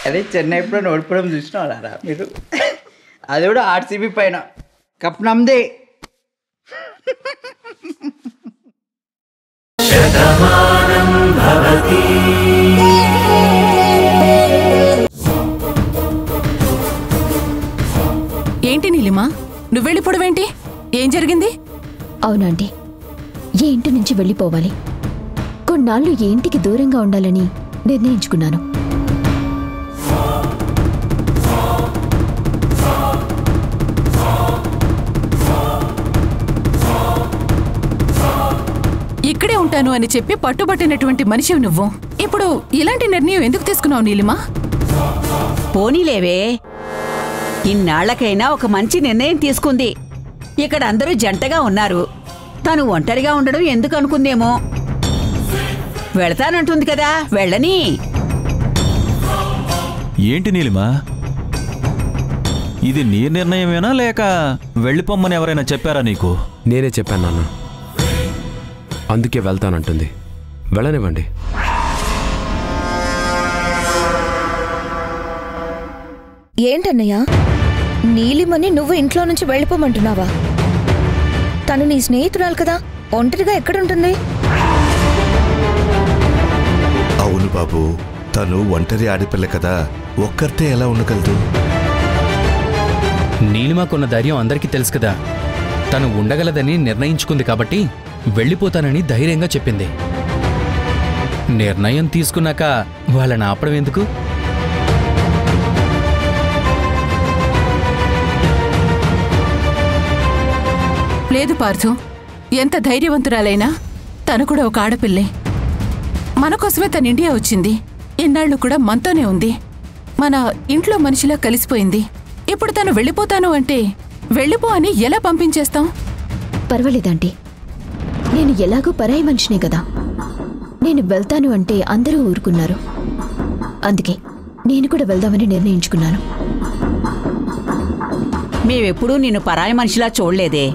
అదే చెన్నై ఎప్పుడో ఓడిపోవడం చూసినారా మీరు? అది కూడా ఆర్సీబీ పైన. కప్ నమ్దే. ఏంటి నీలిమా, నువ్వు వెళ్ళిపోవడమేంటి? ఏం జరిగింది? అవునండి, ఏ ఇంటి నుంచి వెళ్ళిపోవాలి. కొన్నాళ్ళు ఏ ఇంటికి దూరంగా ఉండాలని నిర్ణయించుకున్నాను. ఇక్కడే ఉంటాను అని చెప్పి పట్టుబట్టినటువంటి మనిషివి నువ్వు. ఇప్పుడు ఇలాంటి నిర్ణయం ఎందుకు తీసుకున్నావు నీలిమా? పోనీలేవే, ఇన్నాళ్లకైనా ఒక మంచి నిర్ణయం తీసుకుంది. ఇక్కడ అందరూ జంటగా ఉన్నారు, తను ఒంటరిగా ఉండడం ఎందుకు అనుకుందేమో. వెళతానంటుంది కదా, వెళ్ళని. ఏంటి నీలిమా, ఇది నీ నిర్ణయమేనా లేక వెళ్ళిపోమ్మని ఎవరైనా చెప్పారా నీకు? నేనే చెప్పాను నాన్న, అందుకే వెళ్తానంటుంది. వెళ్ళనివ్వండి. ఏంటన్నయ్యా, నీలిమని నువ్వు ఇంట్లో నుంచి వెళ్ళిపోమంటున్నావా? తను నీ స్నేహితురాలు కదా, ఒంటరిగా ఎక్కడుంటుంది? అవును బాబు, తను ఒంటరి ఆడపిల్ల కదా, ఒక్కరితే ఎలా ఉండగలదు? నీలిమకున్న ధైర్యం అందరికీ తెలుసు కదా. తను ఉండగలదని నిర్ణయించుకుంది కాబట్టి వెళ్ళిపోతానని ధైర్యంగా చెప్పింది. నిర్ణయం తీసుకున్నాక వాళ్ళని ఆపడం ఎందుకు? లేదు పార్థు, ఎంత ధైర్యవంతురాలైనా తను కూడా ఒక ఆడపిల్లే. మన కోసమే తన ఇండియా వచ్చింది, ఇన్నాళ్ళు కూడా మనతోనే ఉంది, మన ఇంట్లో మనిషిలా కలిసిపోయింది. ఇప్పుడు తను వెళ్ళిపోతాను అంటే వెళ్ళిపో అని ఎలా పంపించేస్తాం? పర్వాలేదండి, నేను ఎలాగూ పరాయి మనిషినే కదా. నేను వెళ్తాను అంటే అందరూ ఊరుకున్నారు, అందుకే నేను కూడా వెళ్దామని నిర్ణయించుకున్నాను. మేమెప్పుడూ నిన్ను పరాయి మనిషిలా చూడలేదే.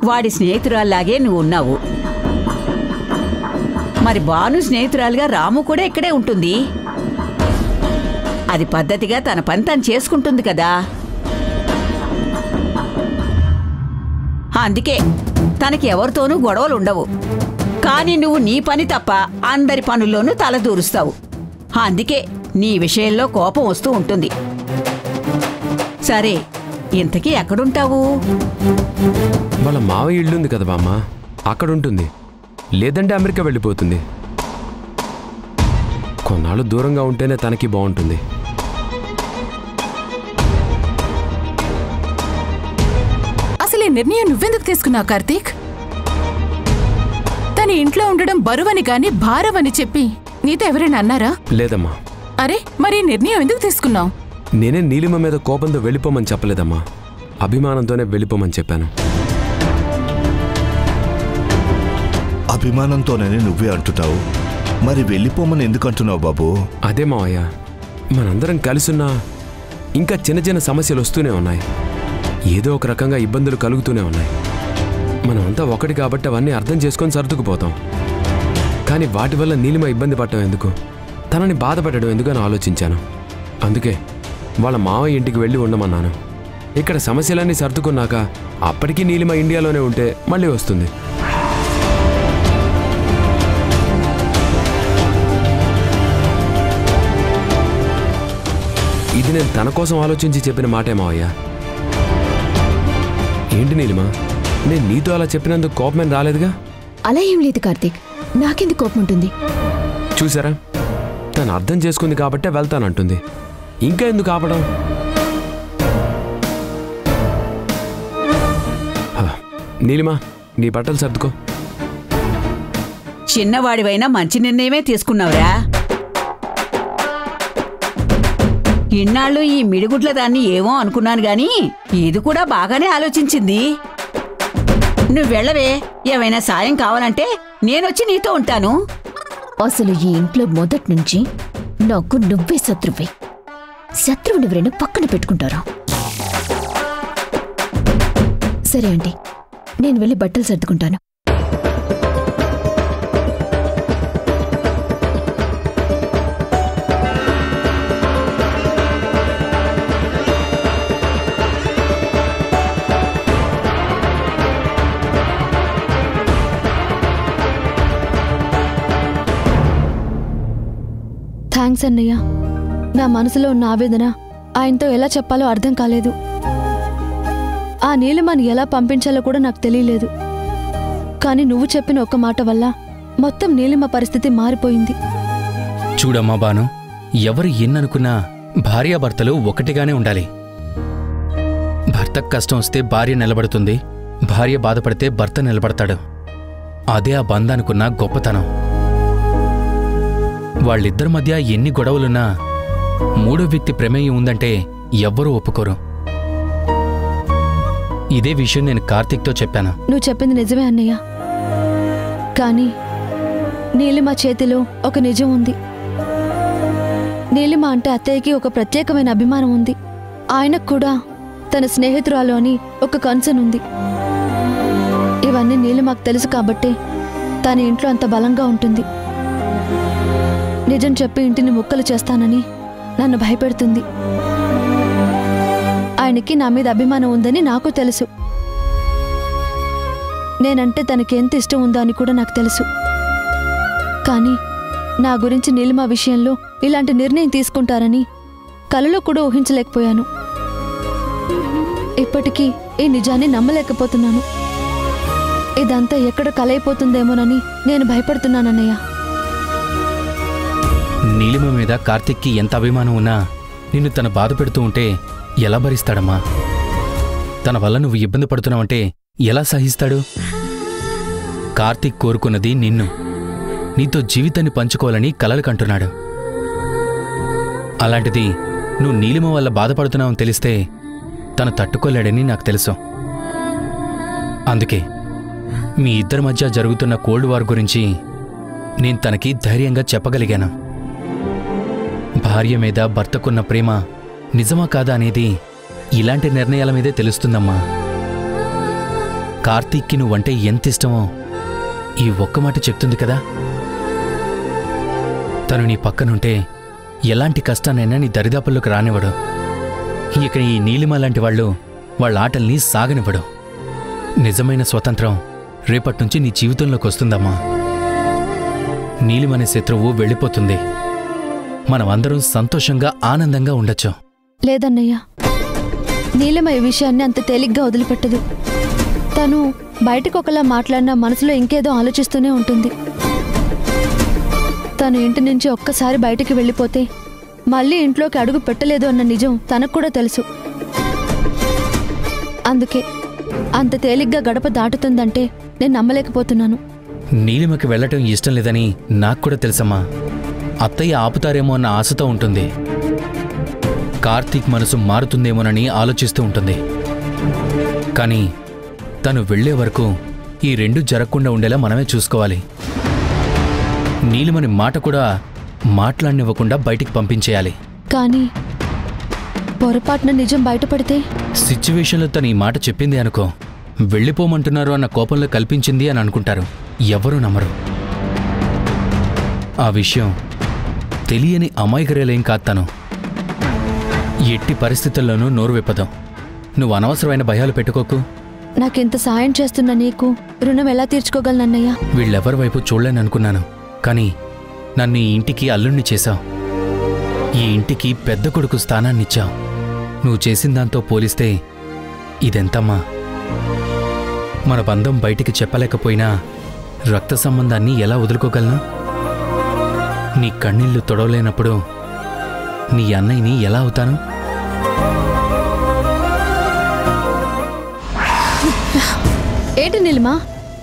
వాడి స్నేహితురాల్లాగే నువ్వు ఉన్నావు. మరి భాను స్నేహితురాలుగా రాము కూడా ఇక్కడే ఉంటుంది. అది పద్ధతిగా తన పని తను చేసుకుంటుంది కదా. అందుకే తనకి ఎవరితోనూ గొడవలుండవు. కానీ నువ్వు నీ పని తప్ప అందరి పనుల్లోనూ తలదూరుస్తావు. అందుకే నీ విషయంలో కోపం వస్తూ ఉంటుంది. సరే, ఇంతకీ ఎక్కడుంటావు? వాళ్ళ మావయ్య ఇల్లుంది కదా బామ్మ, అక్కడుంటుంది. లేదంటే అమెరికా వెళ్ళిపోతుంది. కొన్నాళ్ళు దూరంగా ఉంటేనే తనకి బాగుంటుంది. అసలు ఈ నిర్ణయం నువ్వెందుకు తీసుకున్నావు కార్తీక్? తన ఇంట్లో ఉండడం బరువని గాని భారమని చెప్పి నీతో ఎవరైనా అన్నారా? లేదమ్మా. అరే, మరి నిర్ణయం ఎందుకు తీసుకున్నావు? నేనే నీలిమ మీద కోపంతో వెళ్ళిపోమని చెప్పలేదమ్మా, అభిమానంతోనే వెళ్ళిపోమని చెప్పాను. అభిమానంతోనే నువ్వే అంటున్నావు, మరి వెళ్ళిపోమని ఎందుకు అంటున్నావు బాబు? అదే మావయ్య, మనందరం కలిసున్నా ఇంకా చిన్న చిన్న సమస్యలు వస్తూనే ఉన్నాయి. ఏదో ఒక రకంగా ఇబ్బందులు కలుగుతూనే ఉన్నాయి. మనమంతా ఒకటి కాబట్టి అవన్నీ అర్థం చేసుకొని సర్దుకుపోతాం. కానీ వాటి వల్ల నీలిమ ఇబ్బంది పడటం ఎందుకు, తనని బాధపడడం ఎందుకు అని ఆలోచించాను. అందుకే వాళ్ళ మావయ్య ఇంటికి వెళ్ళి ఉండమన్నాను. ఇక్కడ సమస్యలన్నీ సర్దుకున్నాక అప్పటికీ నీలిమ ఇండియాలోనే ఉంటే మళ్ళీ వస్తుంది. ఇది నేను తన కోసం ఆలోచించి చెప్పిన మాటే మావయ్య. ఏంటి నీలిమా, నేను నీతో అలా చెప్పినందుకు కోపమేం రాలేదుగా? అలా ఏం లేదు కార్తీక్, నాకెందుకు కోపం ఉంటుంది? చూసారా, తను అర్థం చేసుకుంది కాబట్టే వెళ్తానంటుంది. ఇంకా ఎందుకు ఆపడం? నీలిమా, నీ బట్టలు సర్దుకో. చిన్నవాడివైనా మంచి నిర్ణయమే తీసుకున్నావురా. ఇన్నాళ్ళు ఈ మిడిగుడ్ల దాన్ని ఏమో అనుకున్నాను గాని ఇది కూడా బాగానే ఆలోచించింది. నువ్వు వెళ్ళవే, ఏమైనా సాయం కావాలంటే నేనొచ్చి నీతో ఉంటాను. అసలు ఈ ఇంట్లో మొదటి నుంచి నాకు నువ్వే శత్రువే. శత్రువుని ఎవరైనా పక్కన పెట్టుకుంటారా? సరే అండి, నేను వెళ్ళి బట్టలు సర్దుకుంటాను. థ్యాంక్స్ అన్నయ్య. నా మనసులో ఉన్న ఆవేదన ఆయనతో ఎలా చెప్పాలో అర్థం కాలేదు. ఆ నీలిమని ఎలా పంపించాలో కూడా నాకు తెలియలేదు. కానీ నువ్వు చెప్పిన ఒక్క మాట వల్ల మొత్తం నీలిమ పరిస్థితి మారిపోయింది. చూడమ్మా బాను, ఎవరు ఎన్ననుకున్నా భార్యాభర్తలు ఒకటిగానే ఉండాలి. భర్తకు కష్టం వస్తే భార్య నిలబడుతుంది, భార్య బాధపడితే భర్త నిలబడతాడు. అదే ఆ బంధానికున్న గొప్పతనం. వాళ్ళిద్దరి మధ్య ఎన్ని గొడవలున్నా మూడో వ్యక్తి ప్రమేయం ఉందంటే ఎవ్వరూ ఒప్పుకోరు. ఇదే విషయం నేను కార్తీక్తో చెప్పాను. నువ్వు చెప్పింది నిజమే అన్నయ్య. కానీ నీలిమ చేతిలో ఒక నిజం ఉంది. నీలిమ అంటే అత్తయ్యకి ఒక ప్రత్యేకమైన అభిమానం ఉంది. ఆయనకు కూడా తన స్నేహితురాలు అని ఒక కన్సర్న్ ఉంది. ఇవన్నీ నీలిమకు తెలుసు కాబట్టి తన ఇంట్లో అంత బలంగా ఉంటుంది. నిజం చెప్పి ఇంటిని ముక్కలు చేస్తానని నన్ను భయపెడుతుంది. ఆయనకి నా మీద అభిమానం ఉందని నాకు తెలుసు. నేనంటే తనకి ఎంత ఇష్టం ఉందో అని కూడా నాకు తెలుసు. కానీ నా గురించి నీలిమ విషయంలో ఇలాంటి నిర్ణయం తీసుకుంటారని కలలో కూడా ఊహించలేకపోయాను. ఇప్పటికీ ఈ నిజాన్ని నమ్మలేకపోతున్నాను. ఇదంతా ఎక్కడ కలైపోతుందేమోనని నేను భయపడుతున్నానన్నయ్య. నీలిమ మీద కార్తీక్కి ఎంత అభిమానం ఉన్నా నిన్ను తన బాధ పెడుతూ ఉంటే ఎలా భరిస్తాడమ్మా? తన వల్ల నువ్వు ఇబ్బంది పడుతున్నావంటే ఎలా సహిస్తాడు? కార్తీక్ కోరుకున్నది నిన్ను, నీతో జీవితాన్ని పంచుకోవాలని కలలు కంటున్నాడు. అలాంటిది నువ్వు నీలిమ వల్ల బాధపడుతున్నావని తెలిస్తే తను తట్టుకోలేడని నాకు తెలుసు. అందుకే మీ ఇద్దరి మధ్య జరుగుతున్న కోల్డ్ వార్ గురించి నేను తనకి ధైర్యంగా చెప్పగలిగాను. భార్య మీద భర్తకున్న ప్రేమ నిజమా కాదా అనేది ఇలాంటి నిర్ణయాల మీదే తెలుస్తుందమ్మా. కార్తీక్కి నువ్వంటే ఎంత ఇష్టమో ఈ ఒక్క మాట చెప్తుంది కదా. తను నీ పక్కనుంటే ఎలాంటి కష్టాన్నైనా నీ దరిదాపుల్లోకి రానివ్వడు. ఇక ఈ నీలిమ లాంటి వాళ్ళు వాళ్ళ ఆటల్ని సాగనివ్వడు. నిజమైన స్వతంత్రం రేపట్నుంచి నీ జీవితంలోకి వస్తుందమ్మా. నీలిమనే శత్రువు వెళ్ళిపోతుంది. మనమందరం సంతోషంగా ఆనందంగా ఉండొచ్చు. లేదన్నయ్య, నీలిమ ఈ విషయాన్ని అంత తేలిగ్గా వదిలిపెట్టదు. తను బయటకు ఒకలా మాట్లాడినా మనసులో ఇంకేదో ఆలోచిస్తూనే ఉంటుంది. తను ఇంటి నుంచి ఒక్కసారి బయటికి వెళ్ళిపోతే మళ్ళీ ఇంట్లోకి అడుగు పెట్టలేదు అన్న నిజం తనకు కూడా తెలుసు. అందుకే అంత తేలిగ్గా గడప దాటుతుందంటే నేను నమ్మలేకపోతున్నాను. నీలిమకి వెళ్ళటం ఇష్టం లేదని నాకు కూడా తెలుసమ్మా. అత్తయ్య ఆపుతారేమో అన్న ఆశతో ఉంటుంది. కార్తీక్ మనసు మారుతుందేమోనని ఆలోచిస్తూ ఉంటుంది. కానీ తను వెళ్లే వరకు ఈ రెండు జరగకుండా ఉండేలా మనమే చూసుకోవాలి. నీలిమని మాట కూడా మాట్లాడనివ్వకుండా బయటికి పంపించేయాలి. కానీ పొరపాటున నిజం బయటపడితే? సిచ్యువేషన్లో తను ఈ మాట చెప్పింది అనుకో, వెళ్ళిపోమంటున్నారు అన్న కోపంలో కల్పించింది అని అనుకుంటారు. ఎవరూ నమ్మరు. ఆ విషయం తెలియని అమాయకురేలేం కాదు తను. ఎట్టి పరిస్థితుల్లోనూ నోరు విప్పదాం. నువ్వు అనవసరమైన భయాలు పెట్టుకోకు. నాకింత సాయం చేస్తున్న నీకు రుణం ఎలా తీర్చుకోగలనన్నయ్య? వీళ్ళెవరి వైపు చూడలేని అనుకున్నాను. కానీ నన్ను ఈ ఇంటికి అల్లుణ్ణి చేశావు. ఈ ఇంటికి పెద్ద కొడుకు స్థానాన్నిచ్చావు. నువ్వు చేసిన దాంతో పోలిస్తే ఇదెంతమ్మా? మన బంధం బయటికి చెప్పలేకపోయినా రక్త సంబంధాన్ని ఎలా వదులుకోగలను? నీ కన్నీళ్లు తొడవలేనప్పుడు నీ అన్నయ్యని ఎలా అవుతాను? ఏంటి నీలిమా,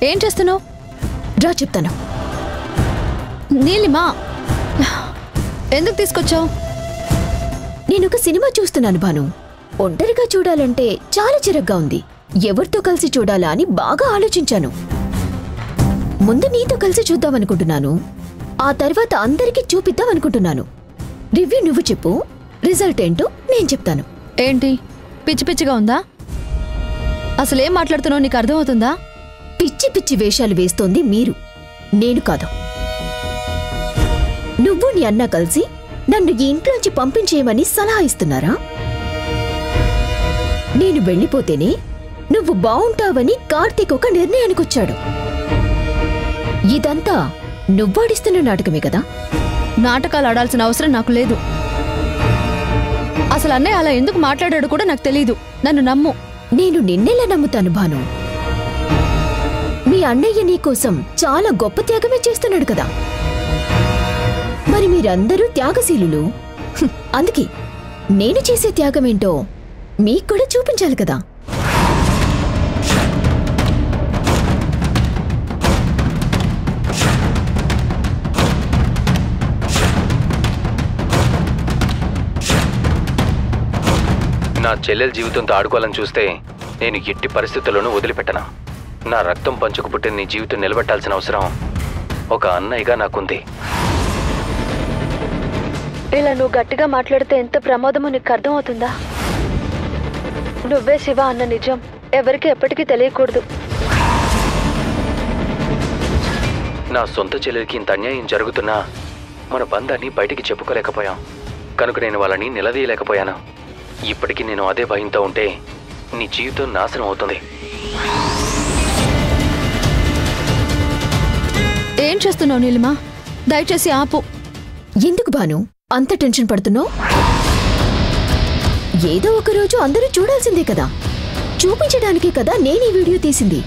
ఏం చేస్తున్నావు? రా చెప్తాను. నీలిమా, ఎందుకు తీసుకొచ్చావు? నేను ఒక సినిమా చూస్తున్నాను భాను. ఒంటరిగా చూడాలంటే చాలా చిరగ్గా ఉంది. ఎవరితో కలిసి చూడాలా అని బాగా ఆలోచించాను. ముందు నీతో కలిసి చూద్దామనుకుంటున్నాను. ఆ తర్వాత అందరికీ చూపిద్దామనుకుంటున్నాను. రివ్యూ నువ్వు చెప్పు, రిజల్ట్ ఏంటో నేను చెప్తాను. ఏంటి పిచ్చి పిచ్చిగా ఉందా? అసలేం మాట్లాడుతున్నావు నీకు అర్థమవుతుందా? పిచ్చి పిచ్చి వేషాలు వేస్తోంది మీరు, నేను కాదు. నువ్వు నీ అన్న కలిసి నన్ను ఈ ఇంట్లోంచి పంపించేయమని సలహా ఇస్తున్నారా? నేను వెళ్ళిపోతేనే నువ్వు బావుంటావని కార్తీక్ ఒక నిర్ణయానికొచ్చాడు. ఇదంతా నువ్వాడిస్తున్న నాటకమే కదా? నాటకాలు ఆడాల్సిన అవసరం నాకు లేదు. అసలు అన్నయ్య అలా ఎందుకు మాట్లాడాడు కూడా నాకు తెలీదు. నన్ను నమ్ము. నేను నిన్నెలా నమ్ముతాను భాను? మీ అన్నయ్య నీకోసం చాలా గొప్ప త్యాగమే చేస్తున్నాడు కదా. మరి మీరందరూ త్యాగశీలులు. అందుకే నేను చేసే త్యాగమేంటో మీకు కూడా చూపించాలి కదా. నా చెల్లెల జీవితంతో ఆడుకోవాలని చూస్తే నేను ఎట్టి పరిస్థితుల్లోనూ వదిలిపెట్టను. నా రక్తం పంచుకు పుట్టిన నీ జీవితం నిలబెట్టాల్సిన అవసరం ఒక అన్నయ్యగా నాకుంది. ఇలా నువ్వు గట్టిగా మాట్లాడితే ఎంత ప్రమాదమో నీకు అర్థమవుతుందా? నువ్వే శివ అన్న నిజం ఎవరికి ఎప్పటికీ తెలియకూడదు. నా సొంత చెల్లెలికి ఇంత అన్యాయం జరుగుతున్నా మన బంధాన్ని బయటికి చెప్పుకోలేకపోయాం కనుక నేను వాళ్ళని నిలదీయలేకపోయాను. ఇప్పటికీ నేను అదే భయంతో ఉంటే నీ జీవితం నాశనం అవుతుంది. ఏం చేస్తున్నావు నీలిమా? దయచేసి ఆపు. ఎందుకు భాను అంత టెన్షన్ పడుతున్నావు? ఏదో ఒక రోజు అందరూ చూడాల్సిందే కదా. చూపించడానికే కదా నేను ఈ వీడియో తీసింది.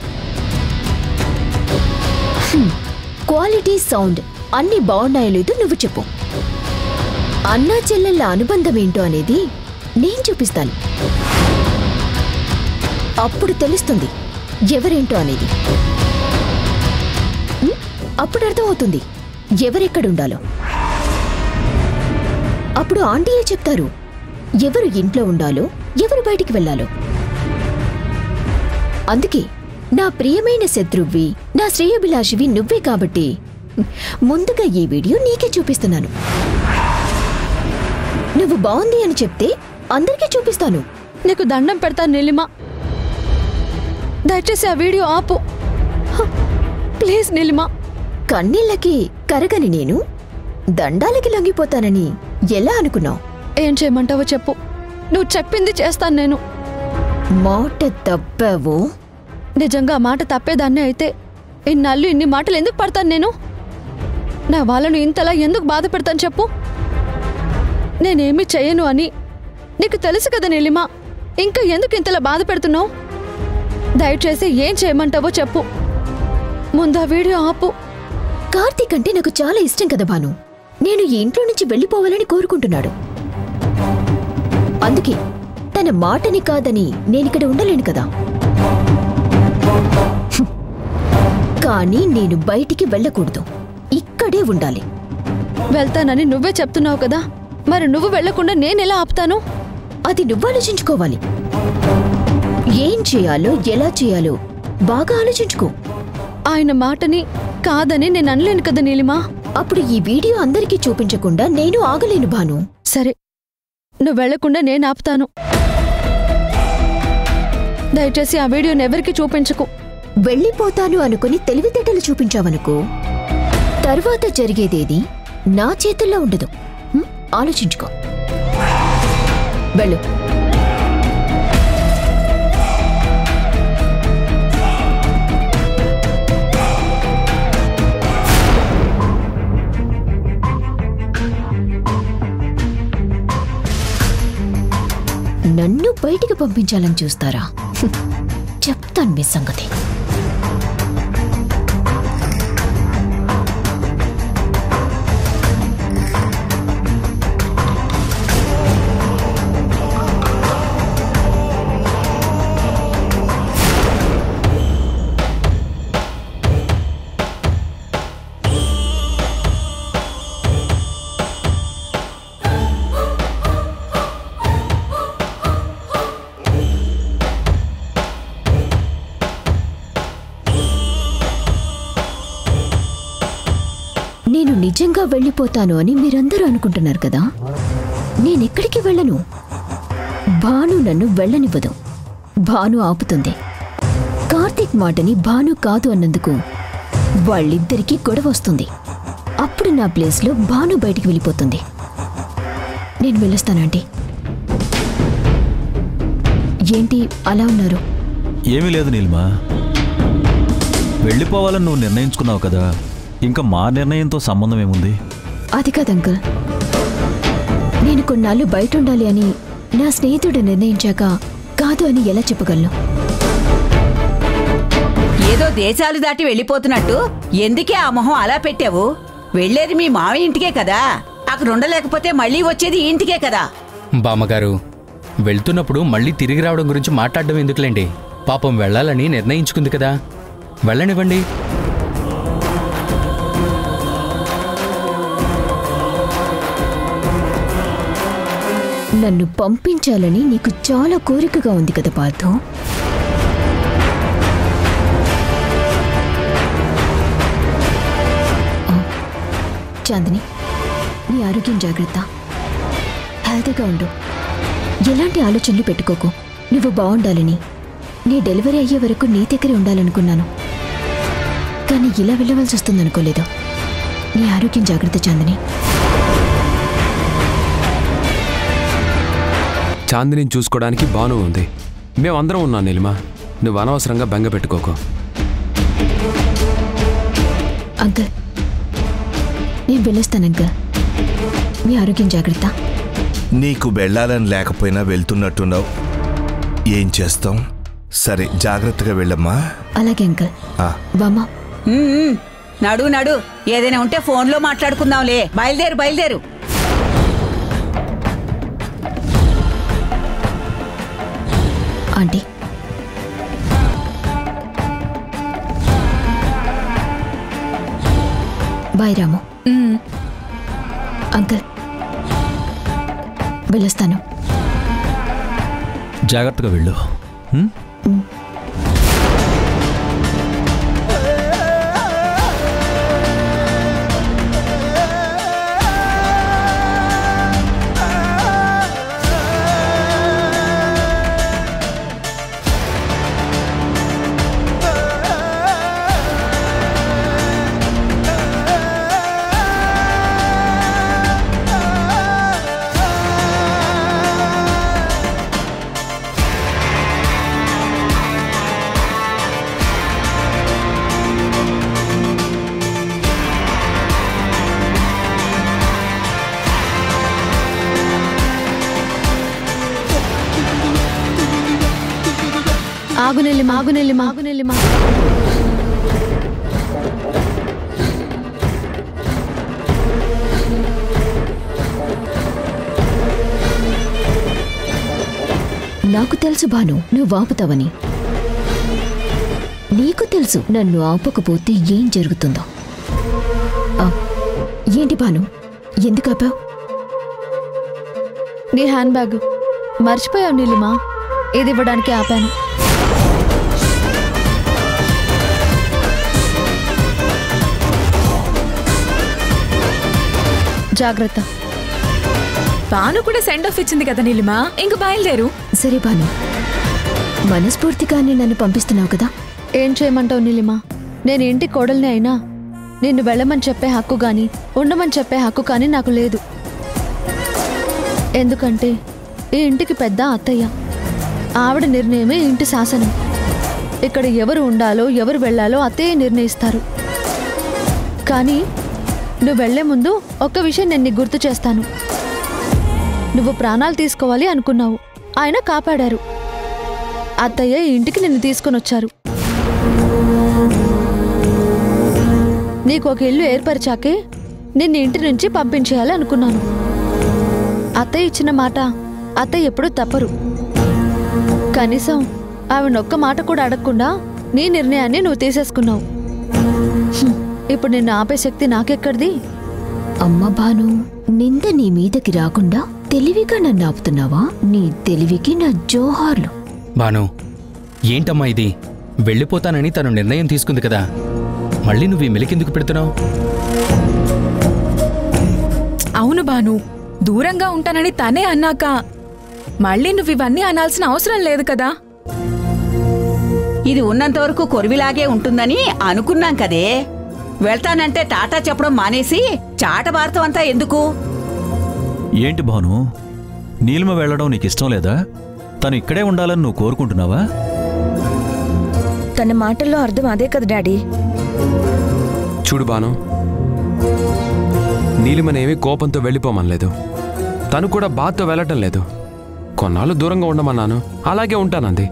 క్వాలిటీ, సౌండ్ అన్ని బాగున్నాయో లేదో నువ్వు చెప్పు. అన్నా చెల్లెళ్ళ అనుబంధం ఏంటో అనేది నేను చూపిస్తాను. అప్పుడు తెలుస్తుంది ఎవరేంటో అనేది. అప్పుడు అర్థమవుతుంది ఎవరెక్కడుండాలో. అప్పుడు ఆంటీయే చెప్తారు ఎవరు ఇంట్లో ఉండాలో, ఎవరు బయటికి వెళ్ళాలో. అందుకే నా ప్రియమైన శత్రువ్వి, నా శ్రేయోభిలాషివి నువ్వే కాబట్టి ముందుగా ఈ వీడియో నీకే చూపిస్తున్నాను. నువ్వు బాగుంది అని చెప్తే అందరికీ చూపిస్తాను. నీకు దండం పెడతాను నీలిమా. దయచేసి ఆ వీడియో ఆపు ప్లీజ్ నీలిమా. కన్నీళ్ళకి కరగని నేను దండాలకి లొంగిపోతానని ఎలా అనుకున్నావు? ఏం చేయమంటావో చెప్పు. నువ్వు చెప్పింది చేస్తాను నేను. మాట తప్పావు. నిజంగా మాట తప్పేదాన్ని అయితే ఇన్నాళ్ళు ఇన్ని మాటలు ఎందుకు పడతాను నేను? నా వాళ్ళను ఇంతలా ఎందుకు బాధ పెడతాను చెప్పు. నేనేమీ చెయ్యను అని నీకు తెలుసు కదా నీలిమా. ఇంకా ఎందుకు ఇంతలా బాధ పెడుతున్నావు? దయచేసి ఏం చేయమంటావో చెప్పు. ముందా వీడియో ఆపు. కార్తీక్ అంటే నాకు చాలా ఇష్టం కదా భాను. నేను ఈ ఇంట్లో నుంచి వెళ్ళిపోవాలని కోరుకుంటున్నాడు. అందుకే తన మాటని కాదని నేనిక్కడ ఉండలేను కదా. కానీ నేను బయటికి వెళ్ళకూడదు, ఇక్కడే ఉండాలి. వెళ్తానని నువ్వే చెప్తున్నావు కదా, మరి నువ్వు వెళ్లకుండా నేనెలా ఆపుతాను? అది నువ్వు ఆలోచించుకోవాలి. ఏం చేయాలో ఎలా చేయాలో బాగా ఆలోచించుకో. ఆయన మాటని కాదని నేను అనలేను కదా నీలిమా. అప్పుడు ఈ వీడియో అందరికీ చూపించకుండా నేను ఆగలేను భాను. సరే, నువ్వు వెళ్లకుండా నేను ఆపుతాను. దయచేసి ఆ వీడియోని ఎవరికి చూపించకు. వెళ్ళిపోతాను అనుకుని తెలివితేటలు చూపించావనుకో, తర్వాత జరిగేదేది నా చేతుల్లో ఉండదు. ఆలోచించుకో. వెళ్ళు. నన్ను బయటికి పంపించాలని చూస్తారా? చెప్తాను మీ సంగతి. నేను నిజంగా వెళ్ళిపోతాను అని మీరందరూ అనుకుంటున్నారు కదా. నేనెక్కడికి వెళ్ళను. భాను నన్ను వెళ్ళనివ్వదు. భాను ఆపుతుంది. కార్తీక్ మాటని భాను కాదు అన్నందుకు వాళ్ళిద్దరికీ గొడవ వస్తుంది. అప్పుడు నా ప్లేస్లో భాను బయటికి వెళ్ళిపోతుంది. నేను వెళ్ళొస్తానంటీ. ఏంటి అలా ఉన్నారు? ఏమీ లేదు నీలిమా, వెళ్ళిపోవాలని నువ్వు నిర్ణయించుకున్నావు కదా, ఇంకా మా నిర్ణయంతో సంబంధం ఏముంది? అది కాదు అంకుల్, నేను కొన్నాళ్ళు బయట ఉండాలి అని నా స్నేహితుడు నిర్ణయించాక కాదు అని ఎలా చెప్పగలను? ఏదో దేశాలు దాటి వెళ్ళిపోతున్నట్టు ఎందుకే ఆ మొహం అలా పెట్టావు? వెళ్ళేది మీ మావి ఇంటికే కదా, అక్కడ ఉండలేకపోతే మళ్ళీ వచ్చేది ఈ ఇంటికే కదా. బామ్మగారు, వెళ్తున్నప్పుడు మళ్ళీ తిరిగి రావడం గురించి మాట్లాడడం ఎందుకులేండి? పాపం వెళ్ళాలని నిర్ణయించుకుంది కదా, వెళ్ళనివ్వండి. నన్ను పంపించాలని నీకు చాలా కోరికగా ఉంది కదా పార్థు. చాందిని, నీ ఆరోగ్యం జాగ్రత్త, హెల్తీగా ఉండు, ఎలాంటి ఆలోచనలు పెట్టుకోకు. నువ్వు బాగుండాలని, నీ డెలివరీ అయ్యే వరకు నీ దగ్గరే ఉండాలనుకున్నాను, కానీ ఇలా వెళ్ళవలసి వస్తుందనుకోలేదు. నీ ఆరోగ్యం జాగ్రత్త చాందిని. చాందిని చూసుకోవడానికి బాను ఉంది, మేమందరం ఉన్నాం నీలిమా. నువ్వు అనవసరంగా బెంగ పెట్టుకోకు. అంకుల్, నేను వెళ్ళొస్తాను అంకుల్. మీ ఆరోగ్యం జాగ్రత్త. నీకు వెళ్ళాలని లేకపోయినా వెళ్తున్నట్టున్నావు, ఏం చేస్తాం? సరే, జాగ్రత్తగా వెళ్ళమ్మా. అలాగే అంకుల్. బామ్మా, నడు నడు, ఏదైనా ఉంటే ఫోన్లో మాట్లాడుకుందాంలే. బయలుదేరు బయలుదేరు. ఆంటీ, బాయ్ రాము. అంకుల్, వెళ్ళొస్తాను. జాగ్రత్తగా వెళ్ళు. ఆగునెల్లిమా, ఆగునెల్లిమా, ఆగునెల్లిమా. నాకు తెలుసు భాను, నువ్వు ఆపుతావని. నీకు తెలుసు నన్ను ఆపకపోతే ఏం జరుగుతుందో. ఏంటి భాను, ఎందుకు ఆపావు? నీ హ్యాండ్ బ్యాగ్ మర్చిపోయావు నీలిమా, ఇది ఇవ్వడానికి ఆపాను. జాగ్రత్త. భాను కూడా సెండ్ ఆఫ్ ఇచ్చింది కదా నీలిమా, ఇంక బయలుదేరు. సరే భాను, మనస్ఫూర్తిగానే నన్ను పంపిస్తున్నావు కదా. ఏం చేయమంటావు నీలిమా? నేను ఇంటి కోడల్ని అయినా నిన్ను వెళ్ళమని చెప్పే హక్కు గాని ఉండమని చెప్పే హక్కు కానీ నాకు లేదు. ఎందుకంటే ఈ ఇంటికి పెద్ద అత్తయ్య, ఆవిడ నిర్ణయమే ఇంటి శాసనం. ఇక్కడ ఎవరు ఉండాలో ఎవరు వెళ్ళాలో అత్తయ్య నిర్ణయిస్తారు. కానీ నువ్వు వెళ్లే ముందు ఒక్క విషయం నేను నీకు గుర్తు చేస్తాను. నువ్వు ప్రాణాలు తీసుకోవాలి అనుకున్నావు, ఆయన కాపాడారు. అత్తయ్య ఈ ఇంటికి నిన్ను తీసుకొని వచ్చారు. నీకు ఒక ఇల్లు ఏర్పరిచాకే నిన్ను ఇంటి నుంచి పంపించేయాలి అనుకున్నాను. అత్తయ్య ఇచ్చిన మాట అత్తయ్య ఎప్పుడూ తప్పరు. కనీసం ఆవిడొక్క మాట కూడా అడగకుండా నీ నిర్ణయాన్ని నువ్వు తీసేసుకున్నావు. ఇప్పుడు నిన్ను ఆపే శక్తి నాకెక్కడిది? అమ్మ భాను, నింద నీ మీదకి రాకుండా తెలివిగా నన్ను ఆపుతున్నావా? నీ తెలివికి నా జోహార్లు. భాను, ఏంటమ్మా ఇది? వెళ్ళిపోతానని తను నిర్ణయం తీసుకుంది కదా, మళ్ళీ నువ్వు ఈ మెలికెందుకు పెడుతున్నావు? అవును భాను, దూరంగా ఉంటానని తనే అన్నాక మళ్ళీ నువ్వు ఇవన్నీ అనాల్సిన అవసరం లేదు కదా. ఇది ఉన్నంతవరకు కొరివిలాగే ఉంటుందని అనుకున్నాం కదే. వెళ్తానంటే టాటా చెప్పడం మానేసి చాట భారతం అంతా ఎందుకు? ఏంటి భాను, నీలిమ వెళ్ళడం నీకు ఇష్టం లేదా? తను ఇక్కడే ఉండాలని నువ్వు కోరుకుంటున్నావా? తన మాటల్లో అర్థం అదే కదా డాడీ. చూడు బాను, నీలిమనేమి కోపంతో వెళ్ళిపోమనలేదు. తను కూడా బాధతో వెళ్ళటం లేదు. కొన్నాళ్ళు దూరంగా ఉండమన్నాను, అలాగే ఉంటానంది.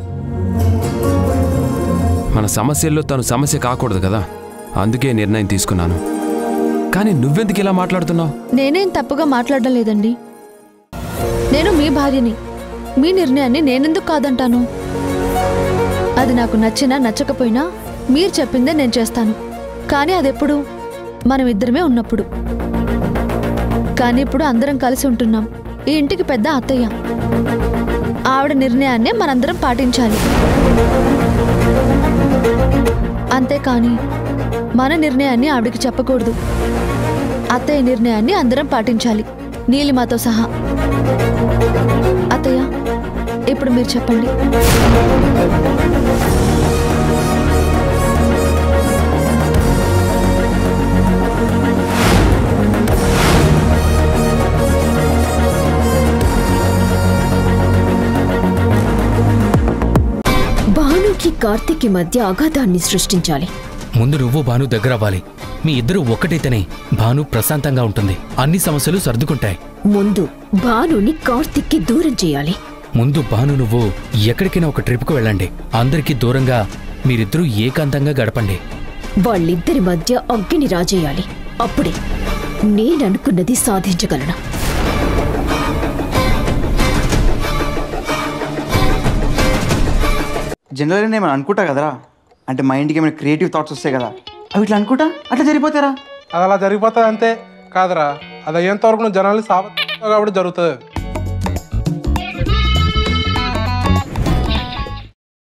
మన సమస్యల్లో తను సమస్య కాకూడదు కదా, అందుకే నిర్ణయం తీసుకున్నాను. కానీ నువ్వెందుకు ఇలా మాట్లాడుతున్నావు? నేనేం తప్పుగా మాట్లాడడం లేదండి. నేను మీ భార్యని. మీ నిర్ణయాన్ని నేనెందుకు కాదంటాను? అది నాకు నచ్చినా నచ్చకపోయినా మీరు చెప్పిందే నేను చేస్తాను. కానీ అదెప్పుడు మనం ఇద్దరమే ఉన్నప్పుడు. కానీ ఇప్పుడు అందరం కలిసి ఉంటున్నాం. ఈ ఇంటికి పెద్ద అత్తయ్య. ఆవిడ నిర్ణయాన్నే మనందరం పాటించాలి. అంతేకాని మన నిర్ణయాన్ని ఆవిడకి చెప్పకూడదు. అత్తయ్య నిర్ణయాన్ని అందరం పాటించాలి, నీలిమతో సహా. అత్తయ్య, ఇప్పుడు మీరు చెప్పండి. భానుకి కార్తీక్కి మధ్య అగాధాన్ని సృష్టించాలి. ముందు నువ్వు భాను దగ్గర అవ్వాలి. మీ ఇద్దరు ఒక్కటైతేనే భాను ప్రశాంతంగా ఉంటుంది. అన్ని సమస్యలు సర్దుకుంటాయి. ముందు భానుని కార్తీక్కి దూరం చేయాలి. ముందు భాను నువ్వు ఎక్కడికైనా ఒక ట్రిప్కు వెళ్ళండి. అందరికీ దూరంగా మీరిద్దరూ ఏకాంతంగా గడపండి. వాళ్ళిద్దరి మధ్య అగ్గిని రాజేయాలి. అప్పుడే నేననుకున్నది సాధించగలను. జనరల్గా నేను అనుకుంటా కదరా, అంటే మైండ్కి ఏమైనా క్రియేటివ్ థాట్స్ వస్తాయి కదా, అవి ఇట్లా అనుకుంటా అట్లా జరిగిపోతారా? అది అలా జరిగిపోతుంది అంతే కాదురా. అది అయ్యేంత వరకు నువ్వు జనాల్ని సాబ్ కాబట్టి జరుగుతుంది.